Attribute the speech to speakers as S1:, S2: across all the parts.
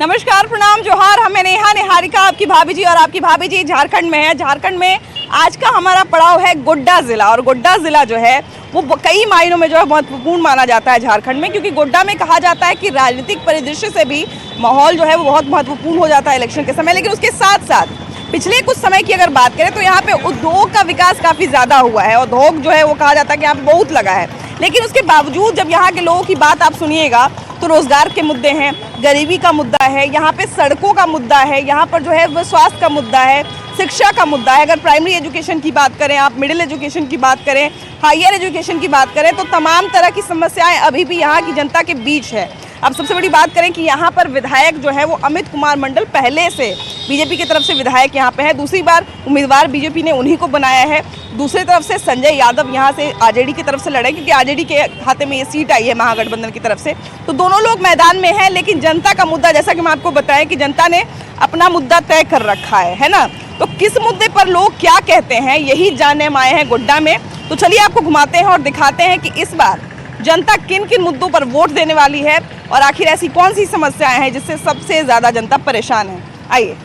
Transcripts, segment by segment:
S1: नमस्कार, प्रणाम, जोहार। हमें नेहा निहारिका, आपकी भाभी जी, और आपकी भाभी जी झारखंड में है। झारखंड में आज का हमारा पड़ाव है गोड्डा ज़िला, और गोड्डा ज़िला जो है वो कई मायनों में जो है महत्वपूर्ण माना जाता है झारखंड में, क्योंकि गोड्डा में कहा जाता है कि राजनीतिक परिदृश्य से भी माहौल जो है वो बहुत महत्वपूर्ण हो जाता है इलेक्शन के समय। लेकिन उसके साथ साथ पिछले कुछ समय की अगर बात करें तो यहाँ पे उद्योग का विकास काफ़ी ज़्यादा हुआ है। उद्योग जो है वो कहा जाता है कि यहाँ पे बहुत लगा है, लेकिन उसके बावजूद जब यहाँ के लोगों की बात आप सुनिएगा तो रोजगार के मुद्दे हैं, गरीबी का मुद्दा है, यहाँ पे सड़कों का मुद्दा है, यहाँ पर जो है वो स्वास्थ्य का मुद्दा है, शिक्षा का मुद्दा है। अगर प्राइमरी एजुकेशन की बात करें, आप मिडिल एजुकेशन की बात करें, हायर एजुकेशन की बात करें, तो तमाम तरह की समस्याएं अभी भी यहाँ की जनता के बीच है। अब सबसे बड़ी बात करें कि यहाँ पर विधायक जो है वो अमित कुमार मंडल पहले से बीजेपी की तरफ से विधायक यहाँ पे है, दूसरी बार उम्मीदवार बीजेपी ने उन्हीं को बनाया है। दूसरी तरफ से संजय यादव यहाँ से आरजेडी की तरफ से लड़े, क्योंकि आरजेडी के खाते में ये सीट आई है महागठबंधन की तरफ से, तो दोनों लोग मैदान में हैं। लेकिन जनता का मुद्दा, जैसा कि मैं आपको बताया कि जनता ने अपना मुद्दा तय कर रखा है ना, तो किस मुद्दे पर लोग क्या कहते हैं यही जानने हम आए हैं गोड्डा में। तो चलिए आपको घुमाते हैं और दिखाते हैं कि इस बार जनता किन किन मुद्दों पर वोट देने वाली है और आखिर ऐसी कौन सी समस्याएं हैं जिससे सबसे ज़्यादा जनता परेशान है। आइए,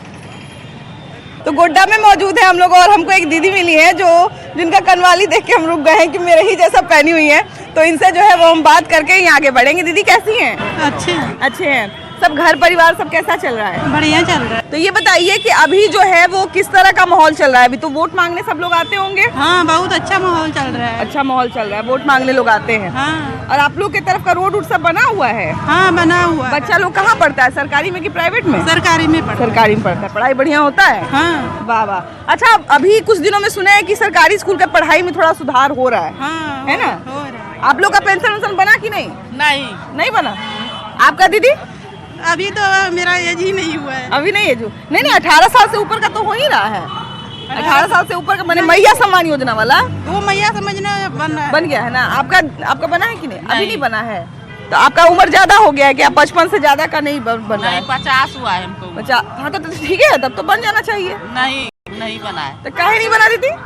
S1: तो गोड्डा में मौजूद है हम लोग, और हमको एक दीदी मिली है जिनका कनवाली देख के हम रुक गए हैं कि मेरे ही जैसा पहनी हुई है। तो इनसे जो है वो हम बात करके ही आगे बढ़ेंगे। दीदी कैसी हैं? अच्छे हैं। सब घर परिवार सब कैसा चल रहा है?
S2: बढ़िया चल रहा है।
S1: तो ये बताइए कि अभी जो है वो किस तरह का माहौल चल रहा है? अभी तो वोट मांगने सब लोग आते होंगे।
S2: हाँ, बहुत अच्छा माहौल चल रहा है।
S1: अच्छा माहौल चल रहा है, वोट मांगने लोग आते हैं।
S2: हाँ।
S1: और आप लोग की तरफ का रोड सब बना हुआ है?
S2: हाँ, बना हुआ।
S1: बच्चा लोग कहाँ पढ़ता है, सरकारी में कि प्राइवेट में?
S2: सरकारी में पढ़ता है।
S1: सरकारी में पढ़ता है। पढ़ाई बढ़िया होता है?
S2: हाँ।
S1: वाह वाह। अच्छा, अभी कुछ दिनों में सुना है कि सरकारी स्कूल का पढ़ाई में थोड़ा सुधार हो रहा है।
S2: हाँ,
S1: है ना?
S2: हो रहा है।
S1: आप लोग का पेंशन बना कि नहीं? नहीं बना। आपका दीदी?
S2: अभी तो मेरा एज ही नहीं हुआ है।
S1: अभी नहीं है जो? नहीं, 18 साल से ऊपर का तो हो ही रहा है। 18 साल से ऊपर का मैंने मैया सम्मान योजना वाला
S2: वो मैया समझना
S1: बन गया है ना। आपका बना है कि नहीं? अभी नहीं बना है। तो आपका उम्र ज्यादा हो गया है क्या? 55 से ज्यादा का नहीं बना है?
S3: 50 हुआ है हमको।
S1: 50? हाँ, तो ठीक है, तब तो बन जाना चाहिए।
S3: नहीं बना है।
S1: तो काहे नहीं बना दीदी?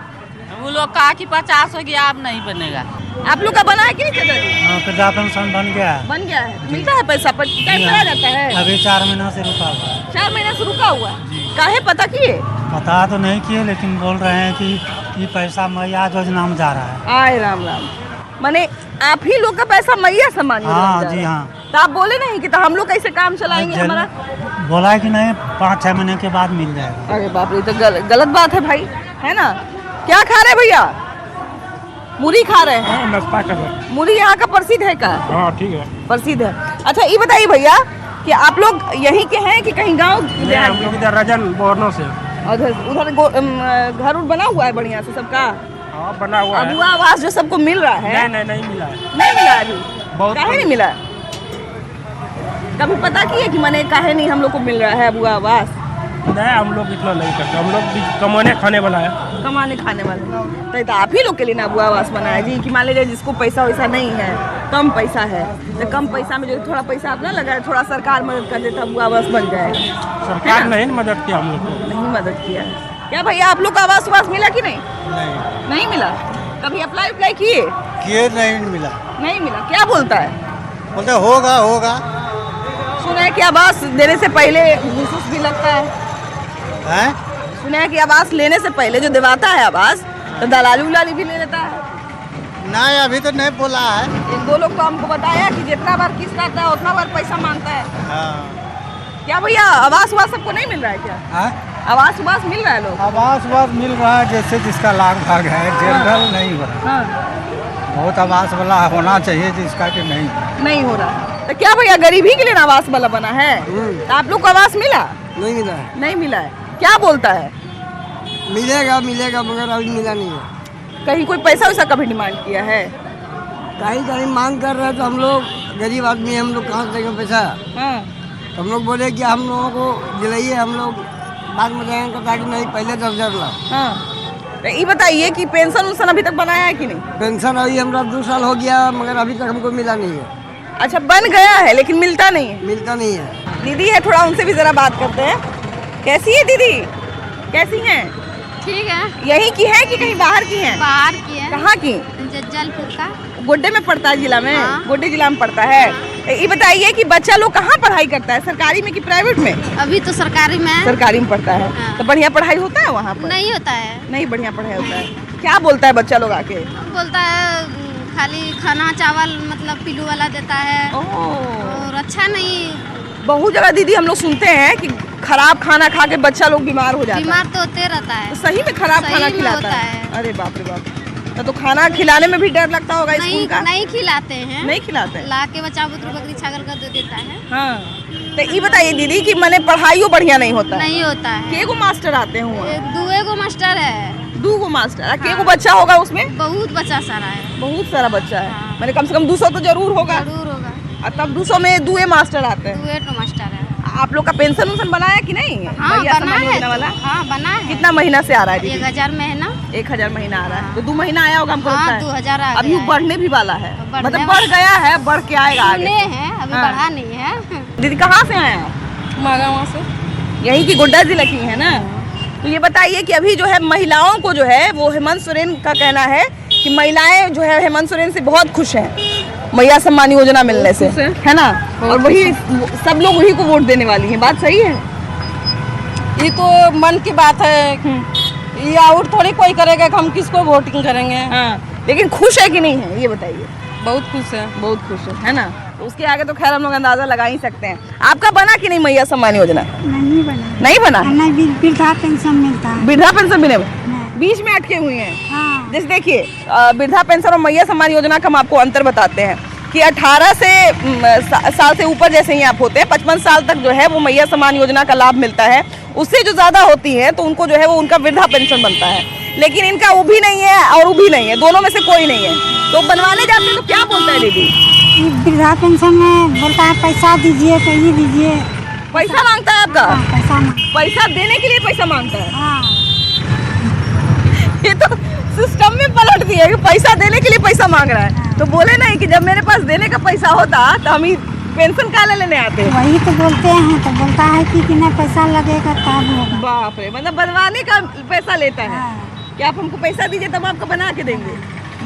S3: वो लोग कहा कि 50 हो गया, अब नहीं बनेगा।
S1: आप लोग का बना है कि नहीं चाचा जी?
S4: हाँ, वृद्धा पेंशन बन गया है।
S1: बन गया है। मिलता है पैसा? टाइम पर आ जाता है?
S4: अभी 4 महीना से रुका हुआ है।
S1: 4 महीना से रुका हुआ है। काहे पता किए?
S4: पता तो नहीं किए, लेकिन बोल रहे हैं कि ये पैसा मैया योजना में जा रहा है।
S1: आए राम राम। माने आप ही लोग का पैसा मैया सम्मान योजना में
S4: हाँ
S1: जा रहा
S4: जी,
S1: है।
S4: हाँ।
S1: तो आप बोले नहीं कि तो हम लोग कैसे काम चलाएंगे हमारा?
S4: बोला है कि नहीं, 5-6 महीने के बाद मिल जाएगा।
S1: अरे बाप रे, तो गलत बात है भाई, है ना? क्या खा रहे भैया? मूली खा रहे हैं? मूली यहाँ का प्रसिद्ध है का?
S4: हाँ, ठीक है,
S1: प्रसिद्ध है। अच्छा, ये बताइए भैया कि आप लोग यहीं के हैं कि कहीं गाँव?
S4: हम लोग इधर रजन बोरनो से।
S1: उधर घर उर बना हुआ है बढ़िया से सबका?
S4: हाँ, बना हुआ है।
S1: अबुआ आवास जो सबको मिल रहा है?
S4: नहीं मिला है।
S1: नहीं मिला है अभी? काहे नहीं मिला? कभी पता किए कि मैंने काहे नहीं हम लोग को मिल रहा है अबुआ आवास?
S4: नहीं, हम लोग इतना नहीं करते, हम लोग भी कमाने खाने वाला है।
S1: कमाने खाने वाले तो आप ही लोग के लिए ना अबुआ आवास बनाया जी, कि मान लीजिए जिसको पैसा वैसा नहीं है, कम पैसा है, तो कम पैसा में जो थोड़ा पैसा आप ना लगाए, थोड़ा सरकार मदद कर देता, अबुआ आवास बन जाए।
S4: सरकार नहीं मदद किया हम लोग को।
S1: नहीं मदद किया है क्या भैया? आप लोग का आवास मिला कि नहीं? नहीं मिला। कभी अप्लाई किए?
S4: नहीं मिला।
S1: नहीं मिला। क्या बोलता है?
S4: बोलते होगा।
S1: सुना है कि आवास देने से पहले घूस भी लगता है। सुना है कि आवास लेने से पहले जो दिवाता है आवास, तो दलाली उलाली भी ले लेता है।
S4: नहीं, अभी तो नहीं बोला है।
S1: 1-2 लोग तो हमको बताया कि जितना बार किस्त आता है उतना बार पैसा मांगता है। क्या भैया आवास सबको नहीं मिल रहा है क्या? आवास मिल रहा है लोग?
S4: आवास मिल रहा है, जैसे जिसका लाख भाग है, जनरल नहीं हो रहा। बहुत आवास वाला होना चाहिए जिसका कि नहीं
S1: हो रहा। तो क्या भैया गरीबी के लिए ना आवास वाला बना है? तो आप लोग को आवास मिला? नहीं मिला है। क्या बोलता है?
S5: मिलेगा मगर अभी मिला नहीं है।
S1: कहीं कोई पैसा वैसा कभी डिमांड किया है?
S5: कहीं मांग कर रहे हैं, तो हम लोग गरीब आदमी हैं, हम लोग कहाँ से देंगे पैसा? तो हम लोग बोले कि हम लोगों को दिलाइए, हम लोग बाद में जाएंगे, ताकि नहीं पहले 10,000 ला।
S1: तो ये बताइए कि पेंशन अभी तक बनाया है कि नहीं?
S5: पेंशन अभी हमारा 2 साल हो गया, मगर अभी तक हमको मिला नहीं है।
S1: अच्छा, बन गया है लेकिन मिलता नहीं
S5: है।
S1: दीदी है, थोड़ा उनसे भी जरा बात करते हैं। कैसी है दीदी? कैसी हैं?
S6: ठीक है।
S1: यहीं की है कि कहीं बाहर की हैं?
S6: बाहर की है।
S1: कहाँ की?
S6: जज्जलपुर का।
S1: गोड्डे में पड़ता है जिला में?
S6: हाँ।
S1: गोड्डे जिला में पड़ता है। ये बताइए कि बच्चा लोग कहाँ पढ़ाई करता है, सरकारी में कि प्राइवेट में?
S6: अभी तो सरकारी में है।
S1: सरकारी में पढ़ता है।
S6: हाँ।
S1: तो बढ़िया पढ़ाई होता है वहाँ पर?
S6: नहीं होता है।
S1: नहीं बढ़िया पढ़ाई होता है। क्या बोलता है बच्चा लोग आके?
S6: बोलता है खाली खाना चावल मतलब पिल्लू वाला देता है
S1: ओह।
S6: और अच्छा नहीं।
S1: बहुत जगह दीदी हम लोग सुनते हैं कि खराब खाना खा के बच्चा लोग बीमार हो जाता है।
S6: बीमार तो होते रहता है।
S1: तो सही में खराब
S6: सही
S1: खाना
S6: में
S1: खिलाता
S6: होता
S1: है?
S6: है।
S1: अरे बाप रे बाप। तो खाना खिलाने में भी डर लगता होगा स्कूल
S6: नहीं
S1: का?
S6: नहीं खिलाते हैं।
S1: नहीं खिलाते हैं?
S6: ला के बच्चा बुतरू बकरी छागल का दे देता है।
S1: हाँ। तो ये बताइए दीदी कि मैंने पढ़ाई बढ़िया नहीं होता है?
S6: नहीं होता है।
S1: केगो मास्टर आते हैं?
S6: दुए को मास्टर है।
S1: 2 गो मास्टर। केगो बच्चा होगा उसमें?
S6: बहुत बच्चा सारा है।
S1: बहुत सारा बच्चा है।
S6: हाँ।
S1: मैंने कम से कम 200 तो जरूर होगा।
S6: जरूर होगा।
S1: और तब 200 में 2 मास्टर आते हैं।
S6: दुए तो मास्टर है।
S1: आप लोग का पेंशन उन्शन बनाया कि नहीं?
S6: हाँ
S1: भैया
S6: बना
S1: सम्मान
S6: है।
S1: योजना वाला
S6: हाँ बना है।
S1: कितना महीना से आ रहा है दीदी?
S6: 1000 महीना।
S1: 1000 महीना आ रहा है। तो 2 महीना आया होगा हमको लगता
S6: हाँ
S1: है।
S6: 2000 आ
S1: अभी
S6: गया
S1: वो
S6: है।
S1: बढ़ने भी वाला है,
S6: बढ़ने
S1: मतलब
S6: वाला
S1: बढ़ गया है, बढ़ के आएगा आगे।
S6: सुने हैं अभी
S1: हाँ।
S6: बढ़ा नहीं है।
S1: दीदी कहाँ से आए आप?
S2: मागावा से।
S1: यहीं की गोड्डा जिले की है ना? तो ये बताइए कि अभी जो है महिलाओं को जो है वो हेमंत सोरेन का कहना है कि महिलाएं जो है हेमंत सोरेन से बहुत खुश हैं मैया सम्मान योजना मिलने से, है ना? और वही सब लोग वही को वोट देने वाली हैं। बात सही है?
S2: ये तो मन की बात है। ये और थोड़ी कोई करेगा कि हम किसको वोटिंग करेंगे।
S1: हाँ। लेकिन खुश है कि नहीं है ये बताइए?
S2: बहुत खुश है।
S1: बहुत खुश है ना? तो उसके आगे तो खैर हम लोग अंदाजा लगा ही सकते हैं। आपका बना कि नहीं मैया सम्मान योजना?
S7: नहीं बना।
S1: नहीं बना?
S7: नहीं, वृद्धा पेंशन मिलता है।
S1: वृद्धा पेंशन भी नहीं, बीच में अटके हुए हैं।
S7: हाँ।
S1: जैसे देखिए वृद्धा पेंशन और मैया सम्मान योजना का हम आपको अंतर बताते हैं कि 18 से साल से ऊपर जैसे ही आप होते हैं 55 साल तक जो है वो मैया सम्मान योजना का लाभ मिलता है। उससे जो ज़्यादा होती है तो उनको जो है वो उनका वृद्धा पेंशन बनता है। लेकिन इनका वो भी नहीं है और वो भी नहीं है, दोनों में से कोई नहीं है। तो बनवाने जाते हैं तो क्या बोलता है दीदी?
S7: वृद्धा पेंशन में बोलता है पैसा दीजिए, पैसे दीजिए।
S1: पैसा मांगता है आपका?
S7: हाँ, पैसा मांग।
S1: पैसा देने के लिए पैसा मांगता है?
S7: हाँ।
S1: ये तो सिस्टम में पलट दिया कि पैसा देने के लिए पैसा मांग रहा है। तो बोले नहीं कि जब मेरे पास देने का पैसा होता तो हम ही पेंशन काले लेने आते।
S7: वही तो बोलते हैं, तो बोलता है कि नहीं पैसा लगेगा तब होगा।
S1: बाप रे, मतलब बनवाने का पैसा लेता है
S7: हाँ।
S1: कि आप हमको पैसा दीजिए तब आपको बना के देंगे।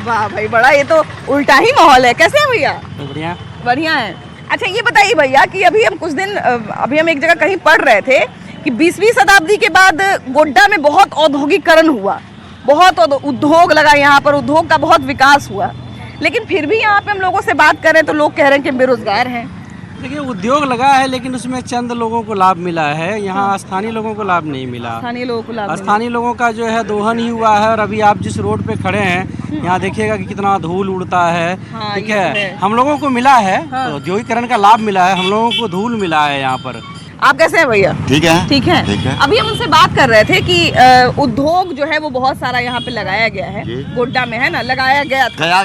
S1: वाह भाई, बड़ा ये तो उल्टा ही माहौल है। कैसे है भैया?
S5: बढ़िया।
S1: बढ़िया है। अच्छा ये बताइए भैया कि अभी हम कुछ दिन अभी हम एक जगह कहीं पढ़ रहे थे कि 20वीं शताब्दी के बाद गोड्डा में बहुत औद्योगिकरण हुआ, बहुत उद्योग लगा, यहाँ पर उद्योग का बहुत विकास हुआ। लेकिन फिर भी यहाँ पे हम लोगों से बात करें तो लोग कह रहे हैं कि बेरोजगार हैं।
S8: देखिए उद्योग लगा है लेकिन उसमें चंद लोगों को लाभ मिला है, यहाँ स्थानीय लोगों को लाभ नहीं मिला।
S1: स्थानीय लोगों को लाभ नहीं
S8: स्थानीय लोगों का जो है दोहन ही हुआ है। और अभी आप जिस रोड पे खड़े हैं यहाँ देखिएगा कि कितना धूल उड़ता है।
S1: हाँ,
S8: ठीक
S1: ये तो
S8: है,
S1: है।
S8: हम लोगों को मिला है
S1: हाँ।
S8: औद्योगिकरण का लाभ मिला है, हम लोगों को धूल मिला है यहाँ पर।
S1: आप कैसे हैं भैया?
S9: ठीक है।
S1: ठीक है।
S9: ठीक है।
S1: अभी हम उनसे बात कर रहे थे कि उद्योग जो है वो बहुत सारा यहाँ पे लगाया गया है
S9: जी।
S1: गोड्डा में, है ना? लगाया गया था,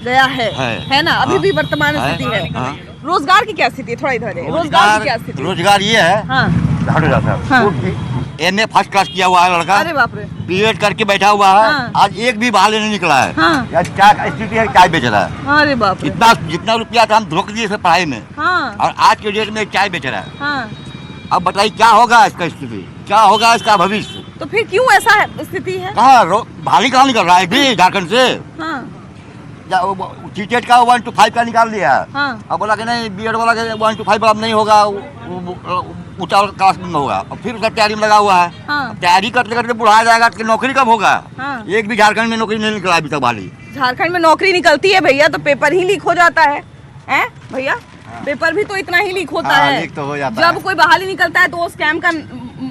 S9: गया
S1: है ना? अभी
S9: हाँ।
S1: भी वर्तमान
S9: है।
S1: स्थिति है।
S9: हाँ।
S1: रोजगार की क्या स्थिति है? थोड़ा इधर है। रोजगार की क्या स्थिति है?
S9: रोजगार ये है।
S1: हाँ।
S9: हाँ। MA फर्स्ट क्लास किया हुआ है लड़का,
S1: अरे बाप रे।
S9: B.Ed करके बैठा हुआ है।
S1: हाँ।
S9: आज एक भी बाहर नहीं निकला है।
S1: हाँ।
S9: यार क्या स्थिति है, चाय बेच रहा है।
S1: अरे बाप रे।
S9: जितना रुपया था हम धोख दिए थे पढ़ाई में,
S1: हाँ।
S9: और आज के डेट में चाय बेच रहा है।
S1: हाँ।
S9: अब बताइए क्या होगा इसका स्थिति, क्या होगा इसका भविष्य?
S1: तो फिर क्यों ऐसा स्थिति है?
S9: कहाँ भारी कहाँ निकल रहा है भी झारखंड से?
S1: हाँ।
S9: टीचर का 1 to 5 का निकाल दिया।
S1: हाँ।
S9: अब बोला कि नहीं B.Ed वाला के 1 to 5 अब नहीं होगा, ऊंचा क्लास में होगा। और फिर उसका तैयारी में लगा हुआ है।
S1: हाँ।
S9: तैयारी करते करते बुढ़ा जाएगा तो नौकरी कब होगा?
S1: हाँ।
S9: एक भी झारखंड में नौकरी नहीं निकला अभी तक वाली।
S1: झारखंड में नौकरी निकलती है भैया तो पेपर ही लीक हो जाता है, हैं भैया? पेपर भी तो इतना ही लीक होता
S9: हाँ,
S1: है।
S9: लीक तो हो जाता
S1: जब
S9: है।
S1: कोई बहाली निकलता है तो वो स्कैम का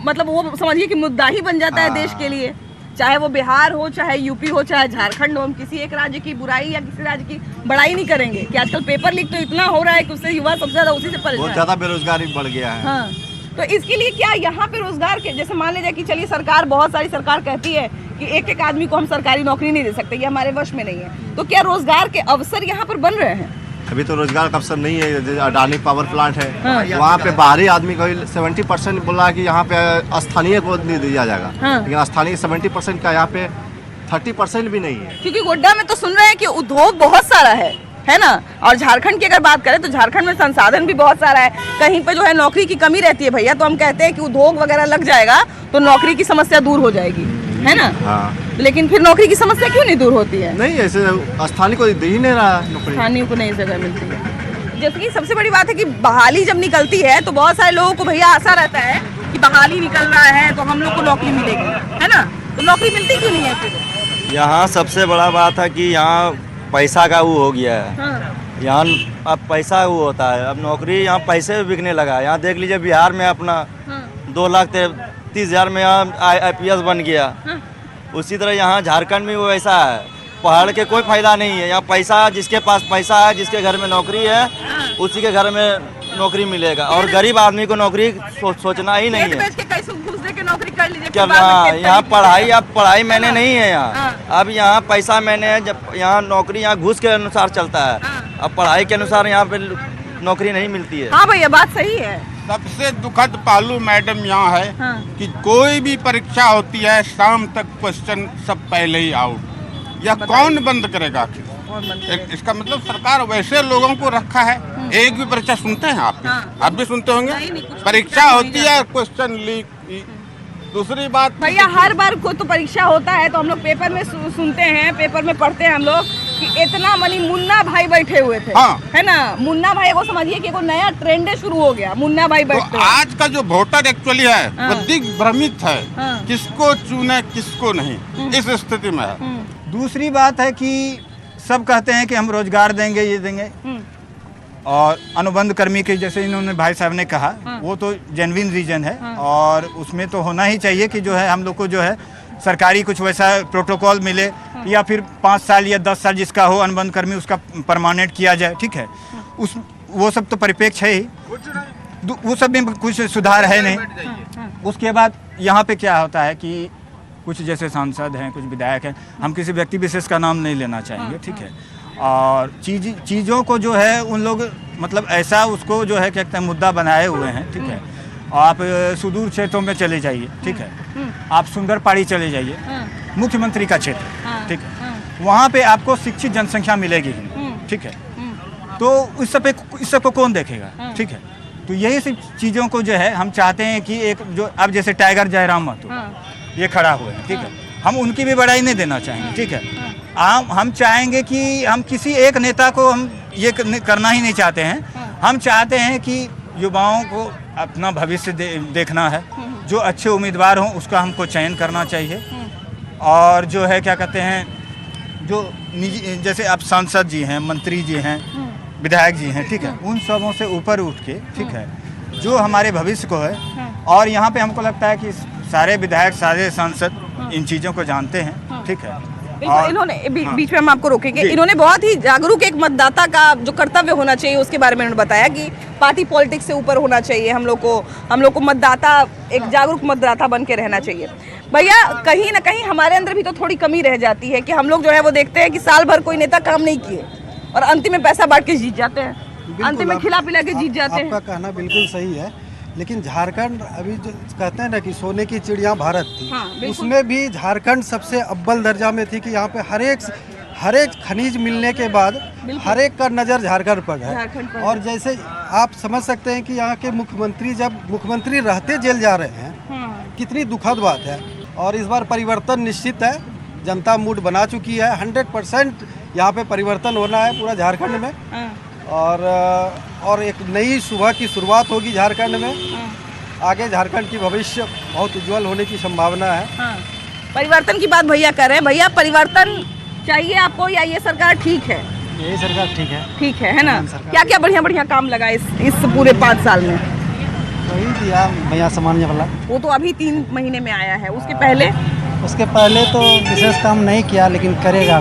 S1: मतलब वो समझिए कि मुद्दा ही बन जाता है देश के लिए। चाहे वो बिहार हो, चाहे यूपी हो, चाहे झारखंड हो। हम किसी एक राज्य की बुराई या किसी राज्य की बड़ाई नहीं करेंगे कि आजकल पेपर लीक तो इतना हो रहा है कि उससे युवा सबसे ज्यादा उसी से परेशान
S9: बहुत
S1: है।
S9: ज्यादा बेरोजगारी बढ़ गया है।
S1: हाँ। तो इसके लिए क्या यहाँ पे रोजगार के जैसे मान लीजिए कि चलिए सरकार, बहुत सारी सरकार कहती है कि एक एक आदमी को हम सरकारी नौकरी नहीं दे सकते, ये हमारे वश में नहीं है। तो क्या रोजगार के अवसर यहाँ पर बन रहे हैं?
S10: अभी तो रोजगार का अवसर नहीं है। जैसे अडानी पावर प्लांट है,
S1: हाँ।
S10: वहाँ पे बाहरी आदमी को 70% बोला कि यहाँ पे स्थानीय को नहीं दिया जाएगा।
S1: हाँ।
S10: लेकिन स्थानीय 70% का यहाँ पे 30% भी नहीं है।
S1: क्योंकि गोड्डा में तो सुन रहे हैं कि उद्योग बहुत सारा है ना? और झारखंड की अगर बात करें तो झारखंड में संसाधन भी बहुत सारा है। कहीं पे जो है नौकरी की कमी रहती है भैया, तो हम कहते हैं कि उद्योग वगैरह लग जाएगा तो नौकरी की समस्या दूर हो जाएगी, है ना?
S10: हाँ।
S1: लेकिन फिर नौकरी की समस्या क्यों नहीं दूर होती है?
S10: नहीं, ऐसे स्थानीय को दे ही नहीं रहा है नौकरी।
S1: स्थानीय को नहीं जगह मिलती है। जैसे कि सबसे बड़ी बात है कि बहाली जब निकलती है तो बहुत सारे लोगों को भैया आशा रहता है कि बहाली निकल रहा है तो हम लोग को नौकरी मिलेगी, है ना? तो नौकरी मिलती क्यों नहीं है फिर?
S11: यहाँ सबसे बड़ा बात है कि यहाँ पैसा का वो हो गया है।
S1: हाँ।
S11: यहाँ अब पैसा वो होता है, अब नौकरी यहाँ पैसे में बिकने लगा है। यहाँ देख लीजिए बिहार में अपना 2,30,000 में यहाँ IPS बन गया। उसी तरह यहाँ झारखंड में वो ऐसा है, पहाड़ के कोई फायदा नहीं है। यहाँ पैसा, जिसके पास पैसा है, जिसके घर में नौकरी है, उसी के घर में नौकरी मिलेगा। और गरीब आदमी को नौकरी सोचना ही नहीं है।
S1: नौकरी कर लीजिए
S11: क्या यहाँ पढ़ाई, अब पढ़ाई मैंने नहीं है यहाँ। अब यहाँ पैसा मैंने है, जब यहाँ नौकरी यहाँ घूस के अनुसार चलता है। अब पढ़ाई के अनुसार यहाँ पे नौकरी नहीं मिलती है।
S1: हाँ भैया, बात सही है।
S12: सबसे दुखद पहलू मैडम यहाँ है कि कोई भी परीक्षा होती है, शाम तक क्वेश्चन सब पहले ही आउट। यह कौन बंद करेगा? इसका मतलब सरकार वैसे लोगों को रखा है। एक भी परीक्षा सुनते हैं आप भी सुनते होंगे। परीक्षा होती है, क्वेश्चन लीक। दूसरी बात
S1: भैया, हर बार को तो परीक्षा होता है तो हम लोग पेपर में सुनते हैं, पेपर में पढ़ते हैं हम लोग कि इतना मनी मुन्ना भाई बैठे हुए थे। है ना? मुन्ना भाई को समझिए कि कोई नया ट्रेंड शुरू हो गया, मुन्ना भाई बैठते।
S12: तो आज का जो वोटर एक्चुअली है वो दिग्भ्रमित है, किसको चुने किसको नहीं, इस स्थिति में है।
S4: दूसरी बात है कि सब कहते हैं कि हम रोजगार देंगे, ये देंगे, और अनुबंध कर्मी के जैसे इन्होंने भाई साहब ने कहा, वो तो जेन्युइन रीजन है। और उसमें तो होना ही चाहिए कि जो है हम लोग को जो है सरकारी कुछ वैसा प्रोटोकॉल मिले, या फिर 5 साल या 10 साल जिसका हो अनुबंध कर्मी, उसका परमानेंट किया जाए। ठीक है, वो सब तो परिपेक्ष है ही, वो सब में कुछ सुधार है नहीं। उसके बाद यहाँ पे क्या होता है कि कुछ जैसे सांसद हैं, कुछ विधायक हैं, हम किसी व्यक्ति विशेष का नाम नहीं लेना चाहेंगे, ठीक है, और चीज़ों को जो है उन लोग मतलब ऐसा उसको जो है क्या कहते हैं मुद्दा बनाए हुए हैं। ठीक है, आप सुदूर क्षेत्रों में चले जाइए, ठीक है, आप सुंदर पहाड़ी चले जाइए, मुख्यमंत्री का क्षेत्र, ठीक है, वहाँ पे आपको शिक्षित जनसंख्या मिलेगी ही, ठीक है, तो इस सब को कौन देखेगा? ठीक है, तो यही सब चीज़ों को जो है हम चाहते हैं कि एक जो अब जैसे टाइगर जयराम महतो ये खड़ा हुए हैं, ठीक है, हम उनकी भी बड़ाई नहीं देना चाहेंगे। ठीक है, हम चाहेंगे कि हम किसी एक नेता को हम ये करना ही नहीं चाहते हैं। हम चाहते हैं कि युवाओं को अपना भविष्य देखना है, जो अच्छे उम्मीदवार हों उसका हमको चयन करना चाहिए। और जो है क्या कहते हैं, जो निजी जैसे आप सांसद जी हैं, मंत्री जी हैं, विधायक जी हैं, ठीक है, उन सबों से ऊपर उठ के, ठीक है, जो हमारे भविष्य को है। और यहाँ पे हमको लगता है कि सारे विधायक, सारे सांसद इन चीज़ों को जानते हैं। ठीक है,
S1: बिल्कुल। इन्होंने बीच में हम आपको रोकेंगे, इन्होंने बहुत ही जागरूक एक मतदाता का जो कर्तव्य होना चाहिए उसके बारे में उन्होंने बताया कि पार्टी पॉलिटिक्स से ऊपर होना चाहिए, हम लोग को मतदाता एक जागरूक मतदाता बन के रहना चाहिए। भैया, कहीं ना कहीं हमारे अंदर भी तो थोड़ी कमी रह जाती है कि हम लोग जो है वो देखते हैं कि साल भर कोई नेता काम नहीं किए और अंतिम में पैसा बांट के जीत जाते हैं, अंतिम में खिला पिला के जीत जाते हैं।
S13: आपका कहना बिल्कुल सही है, लेकिन झारखंड अभी जो कहते हैं ना कि सोने की चिड़िया भारत थी, उसमें भी झारखंड सबसे अव्वल दर्जा में थी कि यहाँ पे हर एक खनिज मिलने के बाद हर एक का नज़र झारखंड पर है। और जैसे आप समझ सकते हैं कि यहाँ के मुख्यमंत्री जब मुख्यमंत्री रहते जेल जा रहे हैं, कितनी दुखद बात है। और इस बार परिवर्तन निश्चित है, जनता मूड बना चुकी है, 100% यहाँ पे परिवर्तन होना है पूरा झारखंड में। और एक नई सुबह की शुरुआत होगी झारखंड में। आगे झारखंड की भविष्य बहुत उज्जवल होने की संभावना है।
S1: परिवर्तन की बात भैया कर रहे हैं। भैया, परिवर्तन चाहिए आपको या ये सरकार ठीक है?
S13: यही सरकार ठीक है।
S1: ठीक है ना? क्या क्या बढ़िया बढ़िया काम लगा इस पूरे 5 साल में?
S13: वही दिया भैया सामान्य वाला,
S1: वो तो अभी 3 महीने में आया है। उसके पहले
S13: तो विशेष काम नहीं किया, लेकिन करेगा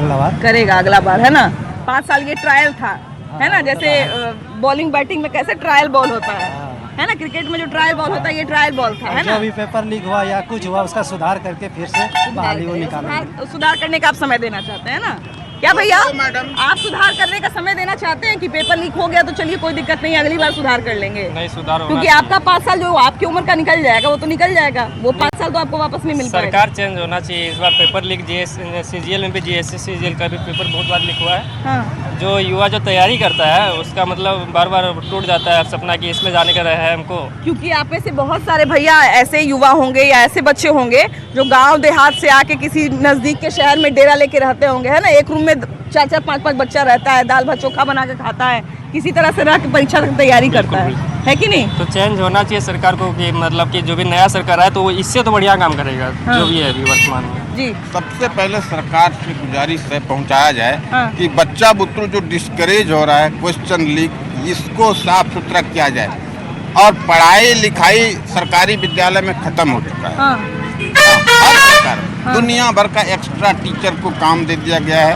S13: अगला बार, है ना? 5 साल ये ट्रायल था, है ना? जैसे बॉलिंग बैटिंग में कैसे ट्रायल बॉल होता है ना? क्रिकेट में जो ट्रायल बॉल होता है ये ट्रायल बॉल था, है ना? जो भी पेपर लीक हुआ या कुछ हुआ उसका सुधार करके फिर से बहाली वो निकालेंगे।
S1: सुधार करने का आप समय देना चाहते हैं ना? क्या भैया, आप सुधार करने का समय देना चाहते हैं कि पेपर लीक हो गया तो चलिए कोई दिक्कत नहीं, अगली बार सुधार कर लेंगे?
S8: नहीं, सुधार होना
S1: क्योंकि आपका 5 साल जो आपकी उम्र का निकल जाएगा वो तो निकल जाएगा, वो 5 साल तो आपको वापस नहीं मिल पाएगा।
S8: सरकार चेंज होना चाहिए। इस बार पेपर लीक CGL में भी GST CGL का भी पेपर बहुत बार लीक हुआ है। जो युवा जो तैयारी करता है उसका मतलब बार बार टूट जाता है सपना कि इसमें जाने का रहा है हमको। क्योंकि
S1: आप में से बहुत सारे भैया ऐसे युवा होंगे या ऐसे बच्चे होंगे जो गांव देहात से आके किसी नज़दीक के शहर में डेरा लेके रहते होंगे, है ना। एक रूम में 4-4, 5-5 बच्चा रहता है, दाल भात चोखा बना के खाता है, किसी तरह से रह के परीक्षा की तैयारी करता है कि नहीं।
S8: तो चेंज होना चाहिए सरकार को कि मतलब कि जो भी नया सरकार है तो वो इससे तो बढ़िया काम करेगा।
S1: हाँ।
S8: जो भी है अभी वर्तमान में
S1: जी।
S12: सबसे पहले सरकार से गुजारिश है पहुंचाया जाए कि बच्चा बुतरू जो डिस्करेज हो रहा है क्वेश्चन लीक, इसको साफ सुथरा किया जाए। और पढ़ाई लिखाई सरकारी विद्यालय में खत्म हो चुका है। हर प्रकार दुनिया भर का एक्स्ट्रा टीचर को काम दे दिया गया है।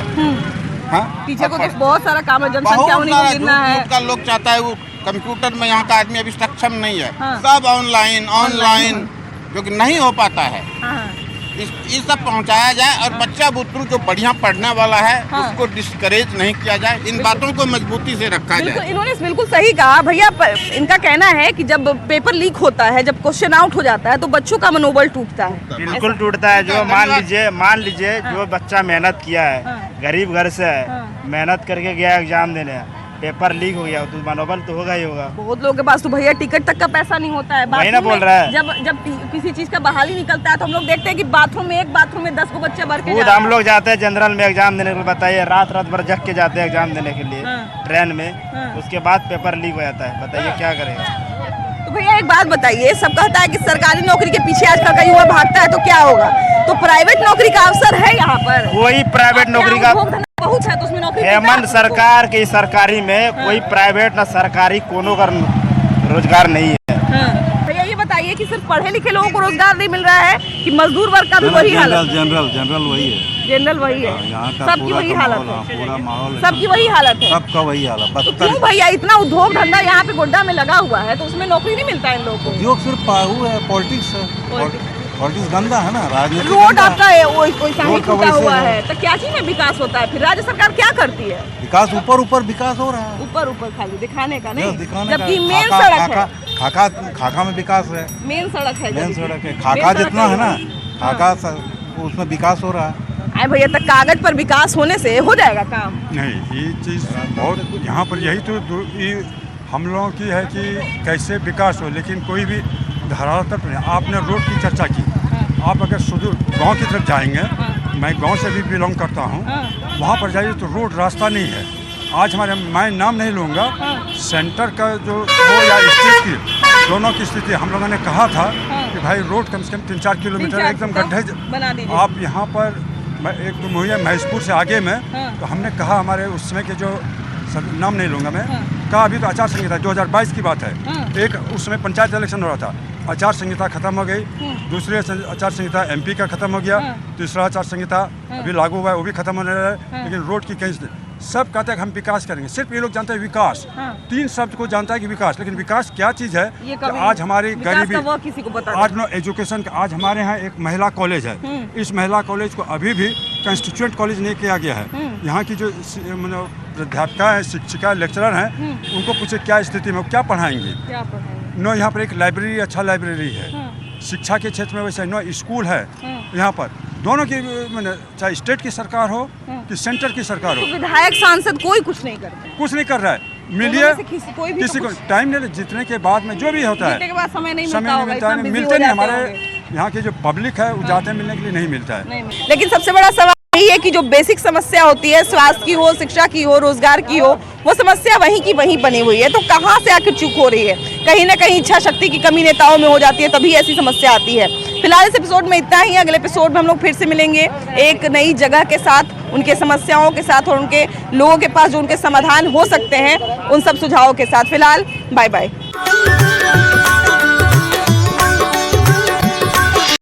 S1: टीचर को तो बहुत सारा काम है, जनसंख्या उन्हीं को गिनना है।
S12: का लोग चाहता है वो कंप्यूटर में यहाँ का आदमी अभी सक्षम नहीं है। सब ऑनलाइन जो कि नहीं हो पाता है। ये सब पहुंचाया जाए और बच्चा बुतरू जो बढ़िया पढ़ने वाला है उसको डिस्करेज नहीं किया जाए। इन बातों को मजबूती से रखा जाए।
S1: इन्होंने बिल्कुल सही कहा भैया। इनका कहना है कि जब पेपर लीक होता है, जब क्वेश्चन आउट हो जाता है तो बच्चों का मनोबल टूटता है।
S11: बिल्कुल टूटता है। जो मान लीजिए जो बच्चा मेहनत किया है, गरीब घर से है, मेहनत करके गया एग्जाम देने, पेपर लीक हो गया तो मनोबल तो होगा ही होगा।
S1: बहुत लोगों के पास तो भैया टिकट तक का पैसा नहीं होता है।
S11: वही ना बोल रहा है।
S1: जब किसी चीज का बहाली निकलता है तो हम लोग देखते हैं कि बाथरूम में 10 को बच्चे भर के
S11: खुद हम लोग जाते हैं जनरल में एग्जाम देने के लिए। बताइए रात भर जग के जाते हैं एग्जाम देने के लिए ट्रेन में, उसके बाद पेपर लीक हो जाता है। बताइए क्या करेगा।
S1: तो भैया एक बात बताइए, सब कहता है कि सरकारी नौकरी के पीछे आजकल का युवा भागता है तो क्या होगा। तो प्राइवेट नौकरी का अवसर है यहाँ पर।
S11: कोई प्राइवेट नौकरी का
S1: बहुत है तो उसमें नौकरी
S11: हेमंत सरकार की सरकारी में कोई प्राइवेट ना सरकारी कोनो का रोजगार नहीं है।
S1: भैया ये बताइए कि सिर्फ पढ़े लिखे लोगों को रोजगार नहीं मिल रहा है कि मजदूर वर्ग का भी वही हालत।
S10: जनरल वही है।
S1: जनरल वही है।
S10: यहाँ का
S1: सबकी वही हालत है।
S10: पूरा माहौल
S1: सबकी वही हालत है।
S10: सबका वही हालत।
S1: तो क्यों भैया इतना उद्योग धंधा यहाँ पे गोड्डा में लगा हुआ है तो उसमें नौकरी नहीं मिलता है इन लोगों को।
S10: उद्योग सिर्फ है, पॉलिटिक्स है। पॉलिटिक्स गंदा है ना, राजनीति।
S1: रोड आपका वैसा ही टूटा हुआ है तो क्या चीज में विकास होता है फिर। राज्य सरकार क्या करती है।
S10: विकास ऊपर विकास हो रहा है।
S1: ऊपर खाली दिखाने का नहीं,
S10: दिखाने
S1: जबकि मेन सड़क है।
S10: खाका में विकास है।
S1: मेन सड़क है।
S10: खाका जितना है ना, खाका उसमें विकास हो रहा है।
S1: भैया तक कागज पर विकास होने से हो जाएगा काम
S14: नहीं। ये चीज बहुत यहाँ पर यही तो हम लोगों की है कि कैसे विकास हो, लेकिन कोई भी धरातल नहीं। आपने रोड की चर्चा की। आप अगर सुदूर गांव की तरफ जाएंगे, मैं गांव से भी बिलोंग करता हूं, वहां पर जाइए तो रोड रास्ता नहीं है। आज मैं नाम नहीं लूँगा, सेंटर का जो हो या स्टेट की दोनों की स्थिति हम लोगों ने कहा था कि भाई रोड कम से कम 3-4 किलोमीटर एकदम गड्ढे। आप यहाँ पर एक तो मुहैया महेशपुर से आगे में, तो हमने कहा हमारे उस समय के जो नाम नहीं लूँगा मैं, कहा अभी तो आचार संहिता 2022 की बात है। एक उस समय पंचायत इलेक्शन हो रहा था, आचार संहिता खत्म हो गई। दूसरी आचार संहिता MP का खत्म हो गया। तीसरा आचार संहिता अभी लागू हुआ है, वो भी खत्म होने लगा है। लेकिन रोड की कहीं सब कहते हैं कि हम विकास करेंगे। सिर्फ ये लोग जानते हैं विकास, 3 शब्द को जानता है कि विकास। लेकिन विकास क्या चीज़ है कि आज हमारी गरीबी, आज नो एजुकेशन का, आज हमारे यहाँ एक महिला कॉलेज है। इस महिला कॉलेज को अभी भी कंस्टिट्यूएंट कॉलेज नहीं किया गया है। यहाँ की जो अध्यापिका है, शिक्षिका, लेक्चरर हैं, उनको पूछे क्या स्थिति में, क्या पढ़ाएंगे। नो यहाँ पर एक लाइब्रेरी, अच्छा लाइब्रेरी है। शिक्षा के क्षेत्र में वैसे नो स्कूल है। यहाँ पर दोनों की चाहे स्टेट की सरकार हो कि सेंटर की सरकार हो,
S1: तो विधायक सांसद कोई कुछ नहीं करते,
S14: कुछ नहीं कर रहा है। मिलिए किसी को टाइम नहीं, जीतने के बाद में जो भी होता है
S1: समय नहीं
S14: मिलता है। मिलते नहीं, हमारे यहाँ की जो पब्लिक है वो जाते मिलने के लिए नहीं मिलता है।
S1: लेकिन सबसे बड़ा सवाल यही है कि जो बेसिक समस्या होती है, स्वास्थ्य की हो, शिक्षा की हो, रोजगार की हो, वो समस्या वहीं की वहीं बनी हुई है। तो कहाँ से आखिर चूक हो रही है। कहीं ना कहीं इच्छा शक्ति की कमी नेताओं में हो जाती है, तभी ऐसी समस्या आती है। फिलहाल इस एपिसोड में इतना ही। अगले एपिसोड में हम लोग फिर से मिलेंगे एक नई जगह के साथ, उनके समस्याओं के साथ और उनके लोगों के पास जो उनके समाधान हो सकते हैं उन सब सुझावों के साथ। फिलहाल बाय बाय।